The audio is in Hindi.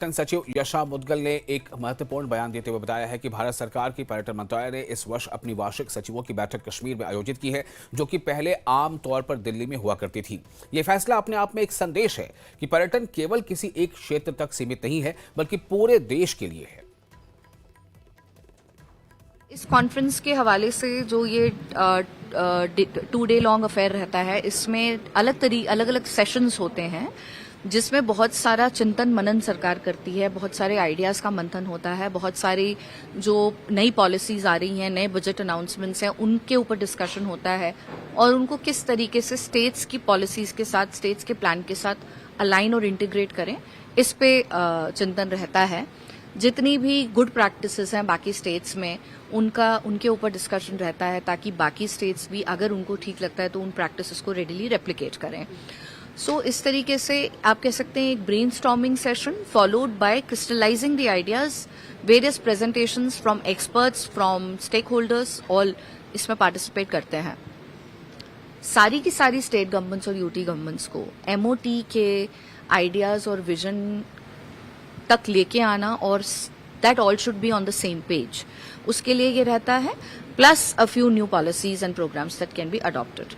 पर्यटन सचिव यशा मुदगल ने एक महत्वपूर्ण बयान देते हुए बताया है कि भारत सरकार की पर्यटन मंत्रालय ने इस वर्ष अपनी वार्षिक सचिवों की बैठक कश्मीर में आयोजित की है, जो कि पहले आम तौर पर दिल्ली में हुआ करती थी। ये फैसला अपने आप में एक संदेश है कि पर्यटन केवल किसी एक क्षेत्र तक सीमित नहीं है, बल्कि पूरे देश के लिए है। इस कॉन्फ्रेंस के हवाले से जो ये 2 डे लॉन्ग अफेयर रहता है, इसमें अलग अलग सेशंस होते हैं, जिसमें बहुत सारा चिंतन मनन सरकार करती है, बहुत सारे आइडियाज का मंथन होता है, बहुत सारी जो नई पॉलिसीज आ रही हैं, नए बजट अनाउंसमेंट्स हैं, उनके ऊपर डिस्कशन होता है और उनको किस तरीके से स्टेट्स की पॉलिसीज के साथ, स्टेट्स के प्लान के साथ अलाइन और इंटीग्रेट करें, इस पे चिंतन रहता है। जितनी भी गुड प्रैक्टिसेस हैं बाकी स्टेट्स में, उनके ऊपर डिस्कशन रहता है, ताकि बाकी स्टेट्स भी अगर उनको ठीक लगता है तो उन प्रैक्टिसेस को रेडिली रेप्लिकेट करें। सो इस तरीके से आप कह सकते हैं एक brainstorming session followed by crystallising the ideas, various presentations from experts, from stakeholders, all इसमें पार्टिसिपेट करते हैं। सारी की सारी स्टेट गवर्नमेंट्स और यूटी गवर्नमेंट्स को एमओटी के आइडियाज और विजन तक लेके आना, और that all should be on the same page, उसके लिए ये रहता है, plus a few new policies and programmes that can be adopted.